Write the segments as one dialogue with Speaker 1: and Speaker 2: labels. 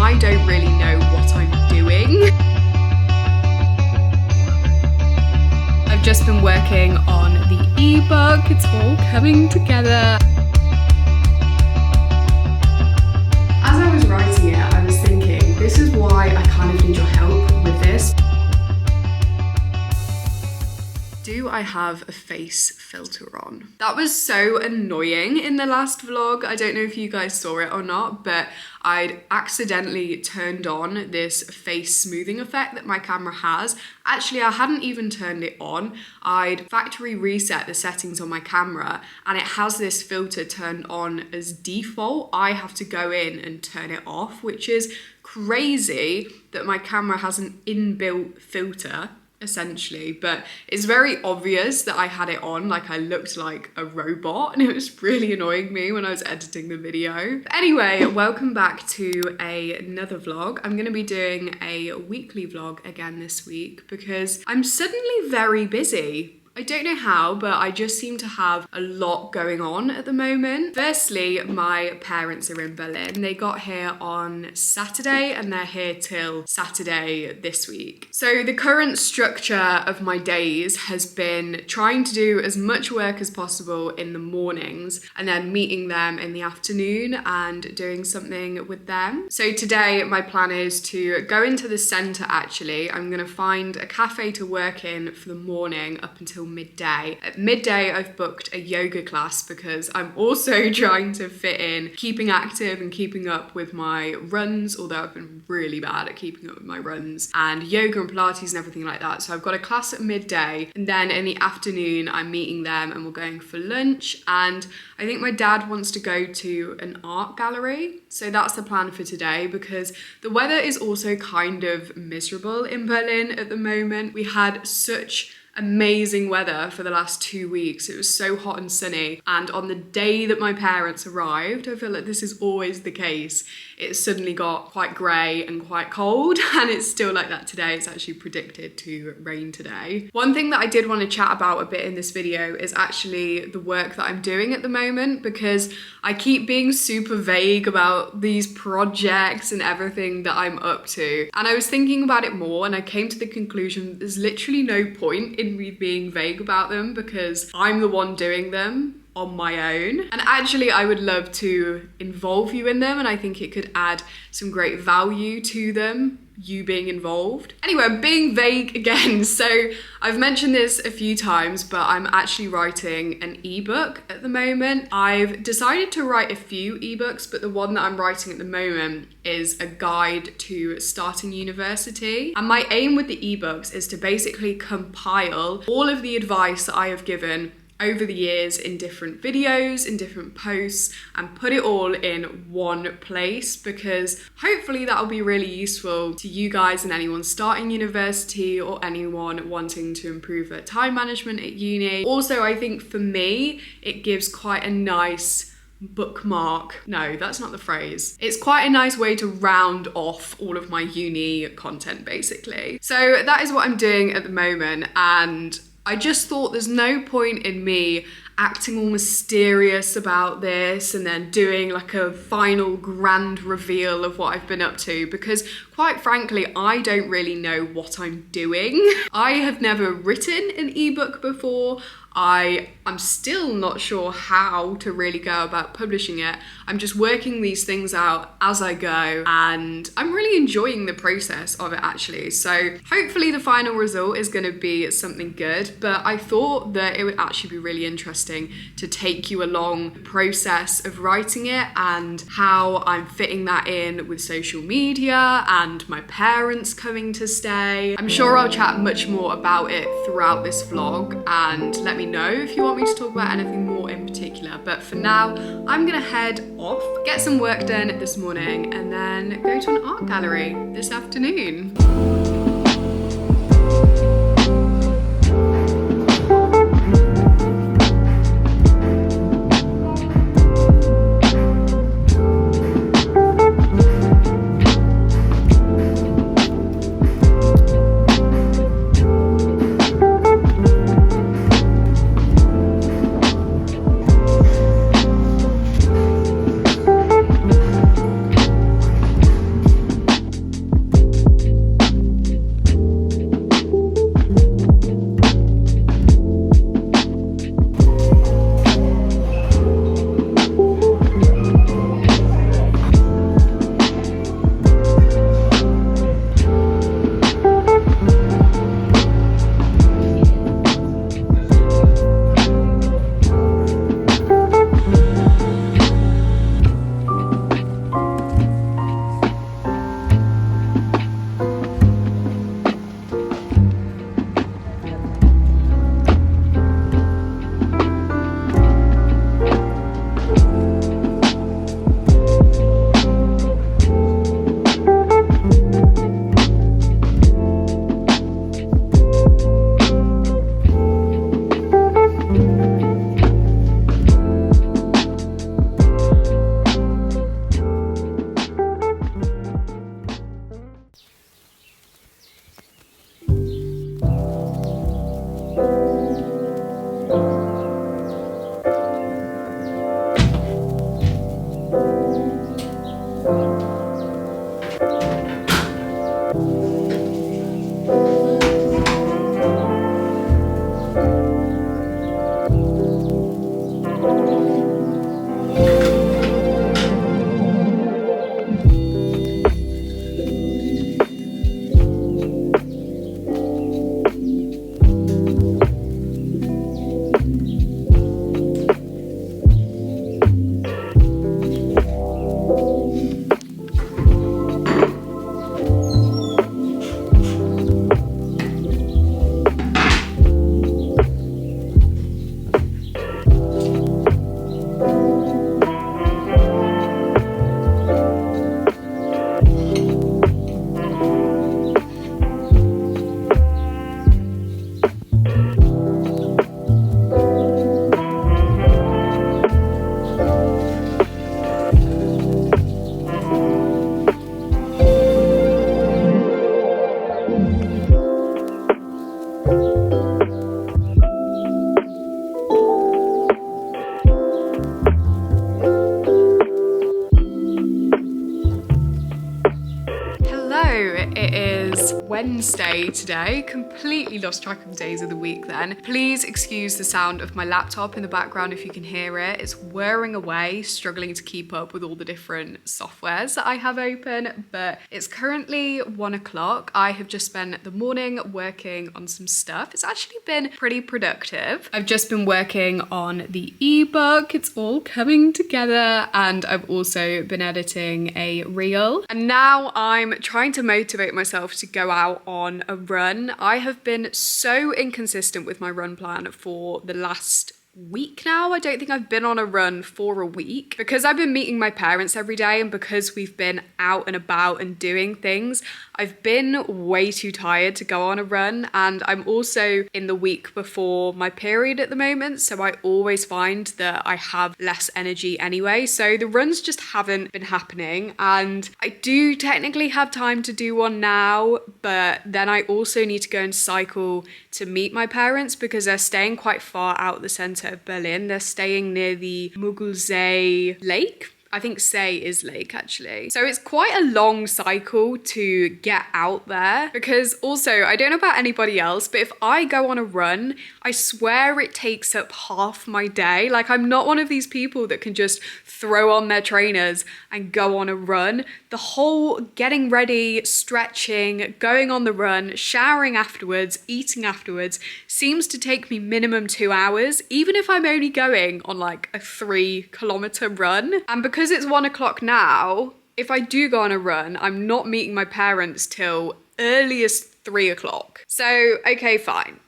Speaker 1: I don't really know what I'm doing. I've just been working on the ebook. It's all coming together. As I was writing it, I was thinking, this is why I kind of need your help with this. Do I have a face filter on? That was so annoying in the last vlog. I don't know if you guys saw it or not, but I'd accidentally turned on this face smoothing effect that my camera has. Actually, I hadn't even turned it on. I'd factory reset the settings on my camera and it has this filter turned on as default. I have to go in and turn it off, which is crazy that my camera has an inbuilt filter essentially, but it's very obvious that I had it on, like I looked like a robot, and it was really annoying me when I was editing the video. But anyway, welcome back to another vlog. I'm gonna be doing a weekly vlog again this week because I'm suddenly very busy. I don't know how, but I just seem to have a lot going on at the moment. Firstly, my parents are in Berlin. They got here on Saturday and they're here till Saturday this week. So the current structure of my days has been trying to do as much work as possible in the mornings and then meeting them in the afternoon and doing something with them. So today my plan is to go into the centre actually. I'm gonna find a cafe to work in for the morning up until midday. At midday, I've booked a yoga class because I'm also trying to fit in keeping active and keeping up with my runs, although I've been really bad at keeping up with my runs, and yoga and Pilates and everything like that. So I've got a class at midday, and then in the afternoon, I'm meeting them and we're going for lunch. And I think my dad wants to go to an art gallery. So that's the plan for today because the weather is also kind of miserable in Berlin at the moment. We had such amazing weather for the last 2 weeks. It was so hot and sunny, and on the day that my parents arrived, I feel like this is always the case, it suddenly got quite grey and quite cold, and it's still like that today. It's actually predicted to rain today. One thing that I did want to chat about a bit in this video is actually the work that I'm doing at the moment, because I keep being super vague about these projects and everything that I'm up to, and I was thinking about it more and I came to the conclusion that there's literally no point in me being vague about them because I'm the one doing them on my own. And actually I would love to involve you in them, and I think it could add some great value to them, you being involved. Anyway, I'm being vague again. So I've mentioned this a few times, but I'm actually writing an ebook at the moment. I've decided to write a few ebooks, but the one that I'm writing at the moment is a guide to starting university. And my aim with the ebooks is to basically compile all of the advice that I have given over the years in different videos, in different posts, and put it all in one place, because hopefully that'll be really useful to you guys and anyone starting university or anyone wanting to improve their time management at uni. Also, I think for me, it gives quite a nice bookmark. No, that's not the phrase. It's quite a nice way to round off all of my uni content, basically. So that is what I'm doing at the moment, and I just thought there's no point in me acting all mysterious about this and then doing like a final grand reveal of what I've been up to, because quite frankly, I don't really know what I'm doing. I have never written an ebook before. I'm still not sure how to really go about publishing it. I'm just working these things out as I go, and I'm really enjoying the process of it actually. So hopefully the final result is going to be something good, but I thought that it would actually be really interesting to take you along the process of writing it and how I'm fitting that in with social media and my parents coming to stay. I'm sure I'll chat much more about it throughout this vlog, and let me know if you want me to talk about anything more in particular. But for now, I'm gonna head off, get some work done this morning, and then go to an art gallery this afternoon. It is Wednesday today. Completely lost track of days of the week then. Please excuse the sound of my laptop in the background if you can hear it. It's whirring away, struggling to keep up with all the different softwares that I have open, but it's currently 1 o'clock. I have just spent the morning working on some stuff. It's actually been pretty productive. I've just been working on the ebook. It's all coming together, and I've also been editing a reel. And now I'm trying to motivate myself to go out on a run. I have been so inconsistent with my run plan for the last week now. I don't think I've been on a run for a week because I've been meeting my parents every day, and because we've been out and about and doing things, I've been way too tired to go on a run. And I'm also in the week before my period at the moment, so I always find that I have less energy anyway, so the runs just haven't been happening. And I do technically have time to do one now, but then I also need to go and cycle to meet my parents because they're staying quite far out the centre of Berlin. They're staying near the Muggelsee Lake. I think say is lake actually. So it's quite a long cycle to get out there, because also, I don't know about anybody else, but if I go on a run, I swear it takes up half my day. Like, I'm not one of these people that can just throw on their trainers and go on a run. The whole getting ready, stretching, going on the run, showering afterwards, eating afterwards seems to take me minimum 2 hours, even if I'm only going on like a 3-kilometer run. And because it's 1 o'clock now, if I do go on a run, I'm not meeting my parents till earliest 3 o'clock. So, okay, fine.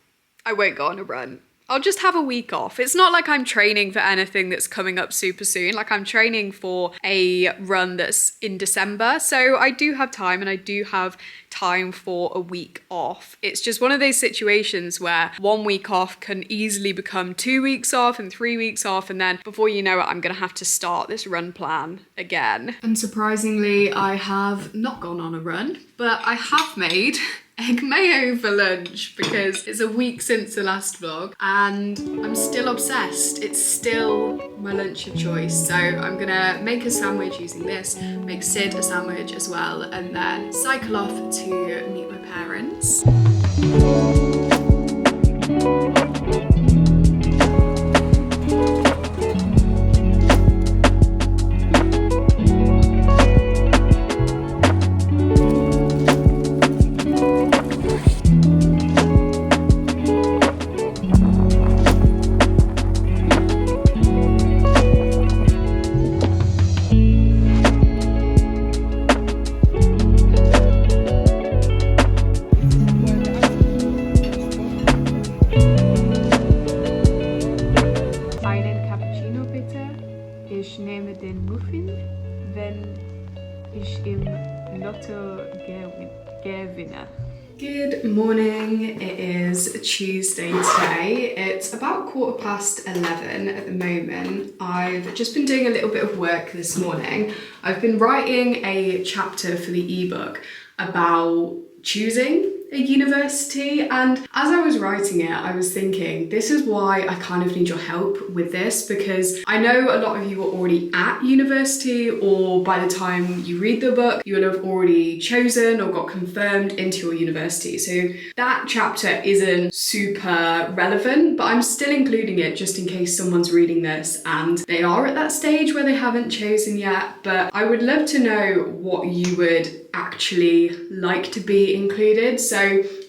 Speaker 1: I won't go on a run. I'll just have a week off. It's not like I'm training for anything that's coming up super soon. Like, I'm training for a run that's in December. So I do have time, and I do have time for a week off. It's just one of those situations where 1 week off can easily become 2 weeks off and 3 weeks off. And then before you know it, I'm going to have to start this run plan again. Unsurprisingly, I have not gone on a run, but I have made egg mayo for lunch because it's a week since the last vlog and I'm still obsessed. It's still my lunch of choice. So I'm gonna make a sandwich using this, make Sid a sandwich as well, and then cycle off to meet my parents. Good morning, it is Tuesday today. It's about 11:15 at the moment. I've just been doing a little bit of work this morning. I've been writing a chapter for the ebook about choosing a university, and as I was writing it, I was thinking, this is why I kind of need your help with this, because I know a lot of you are already at university, or by the time you read the book, you will have already chosen or got confirmed into your university. So that chapter isn't super relevant, but I'm still including it just in case someone's reading this and they are at that stage where they haven't chosen yet. But I would love to know what you would actually like to be included. So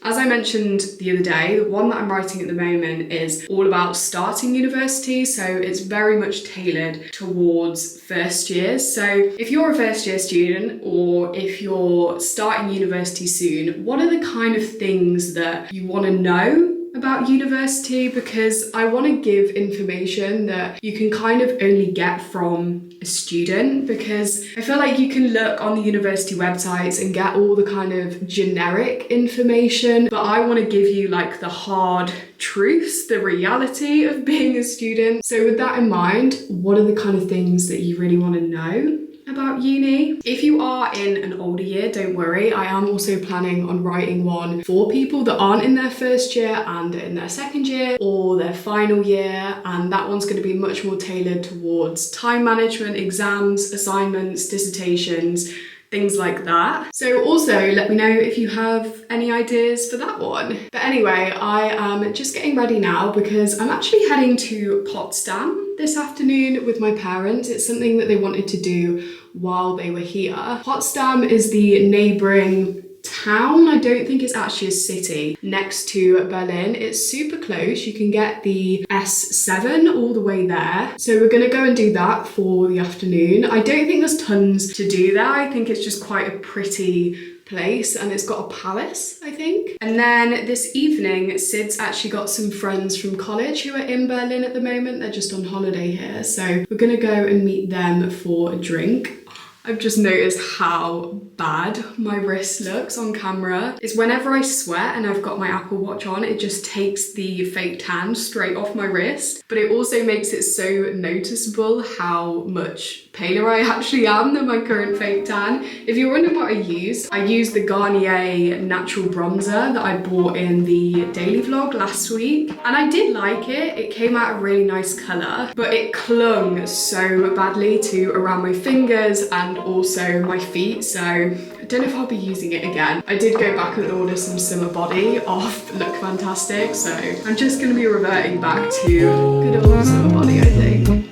Speaker 1: as I mentioned the other day, the one that I'm writing at the moment is all about starting university, so it's very much tailored towards first years. So if you're a first year student, or if you're starting university soon, what are the kind of things that you want to know about university? Because I want to give information that you can kind of only get from a student, because I feel like you can look on the university websites and get all the kind of generic information, but I want to give you like the hard truths, the reality of being a student. So with that in mind, what are the kind of things that you really want to know about uni? If you are in an older year, don't worry, I am also planning on writing one for people that aren't in their first year and in their second year or their final year, and that one's going to be much more tailored towards time management, exams, assignments, dissertations, things like that. So also let me know if you have any ideas for that one. But anyway, I am just getting ready now because I'm actually heading to Potsdam this afternoon with my parents. It's something that they wanted to do while they were here. Potsdam is the neighbouring town, I don't think it's actually a city, next to Berlin. It's super close. You can get the S7 all the way there. So we're gonna go and do that for the afternoon. I don't think there's tons to do there. I think it's just quite a pretty place, and it's got a palace, I think. And then this evening, Sid's actually got some friends from college who are in Berlin at the moment. They're just on holiday here. So we're gonna go and meet them for a drink. I've just noticed how bad my wrist looks on camera. It's whenever I sweat and I've got my Apple Watch on, it just takes the fake tan straight off my wrist. But it also makes it so noticeable how much paler I actually am than my current fake tan. If you're wondering what I used the Garnier natural bronzer that I bought in the daily vlog last week. And I did like it. It came out a really nice colour, but it clung so badly to around my fingers and also my feet, so I don't know if I'll be using it again. I did go back and order some Summer Body off Look Fantastic, so I'm just going to be reverting back to good old Summer Body, I think.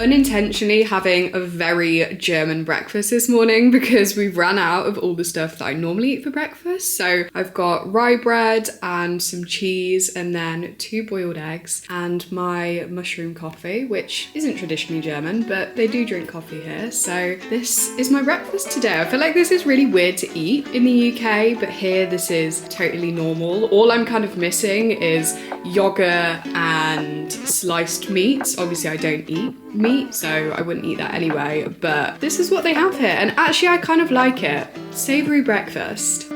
Speaker 1: Unintentionally having a very German breakfast this morning because we've ran out of all the stuff that I normally eat for breakfast. So I've got rye bread and some cheese and then 2 boiled eggs and my mushroom coffee, which isn't traditionally German, but they do drink coffee here. So this is my breakfast today. I feel like this is really weird to eat in the UK, but here this is totally normal. All I'm kind of missing is yogurt and sliced meats. Obviously I don't eat meat, so I wouldn't eat that anyway, but this is what they have here, and actually I kind of like it. Savoury breakfast.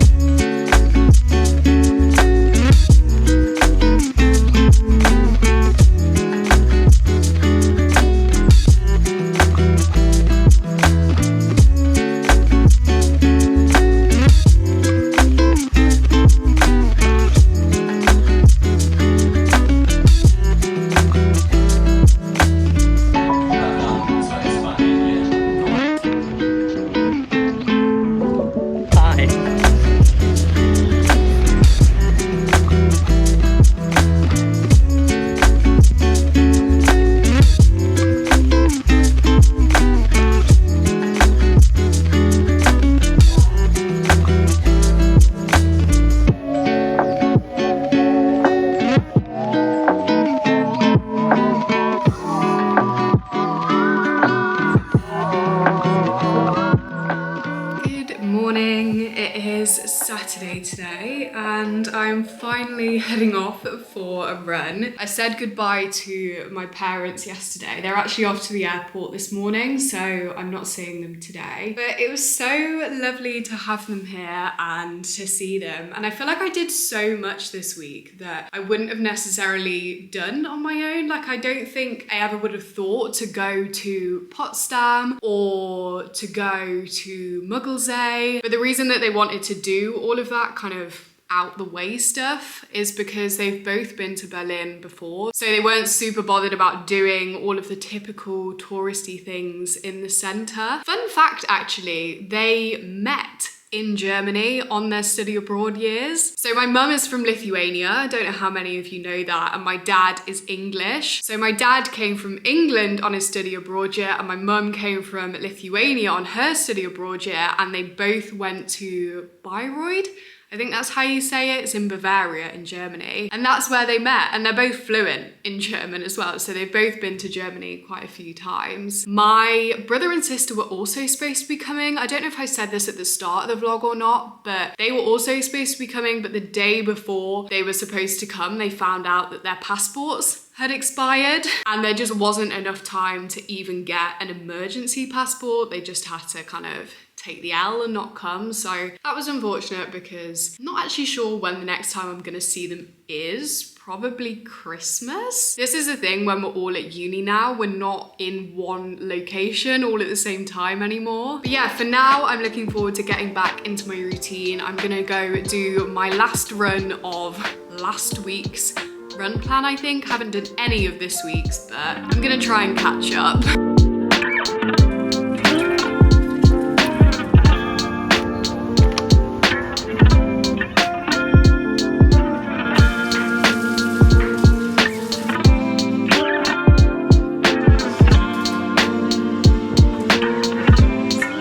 Speaker 1: Saturday today and I'm finally heading off for a run. I said goodbye to my parents yesterday. They're actually off to the airport this morning, so I'm not seeing them today. But it was so lovely to have them here and to see them. And I feel like I did so much this week that I wouldn't have necessarily done on my own. Like I don't think I ever would have thought to go to Potsdam or to go to Mugglesay. But the reason that they wanted to do all of that kind of out the way stuff is because they've both been to Berlin before, so they weren't super bothered about doing all of the typical touristy things in the centre. Fun fact, actually, they met in Germany on their study abroad years. So my mum is from Lithuania. I don't know how many of you know that. And my dad is English. So my dad came from England on his study abroad year, and my mum came from Lithuania on her study abroad year, and they both went to Bayreuth. I think that's how you say it. It's in Bavaria in Germany. And that's where they met. And they're both fluent in German as well. So they've both been to Germany quite a few times. My brother and sister were also supposed to be coming. I don't know if I said this at the start of the vlog or not, but they were also supposed to be coming. But the day before they were supposed to come, they found out that their passports had expired, and there just wasn't enough time to even get an emergency passport. They just had to kind of take the L and not come. So that was unfortunate, because I'm not actually sure when the next time I'm gonna see them is. Probably Christmas. This is the thing, when we're all at uni now, we're not in one location all at the same time anymore. But yeah, for now, I'm looking forward to getting back into my routine. I'm gonna go do my last run of last week's run plan, I think. I haven't done any of this week's, but I'm gonna try and catch up.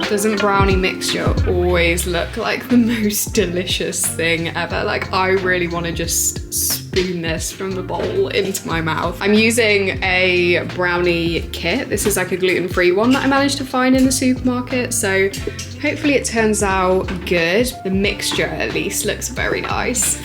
Speaker 1: Doesn't brownie mixture always look like the most delicious thing ever? Like, I really want to just spoon this from the bowl into my mouth. I'm using a brownie kit. This is like a gluten-free one that I managed to find in the supermarket, so hopefully it turns out good. The mixture at least looks very nice.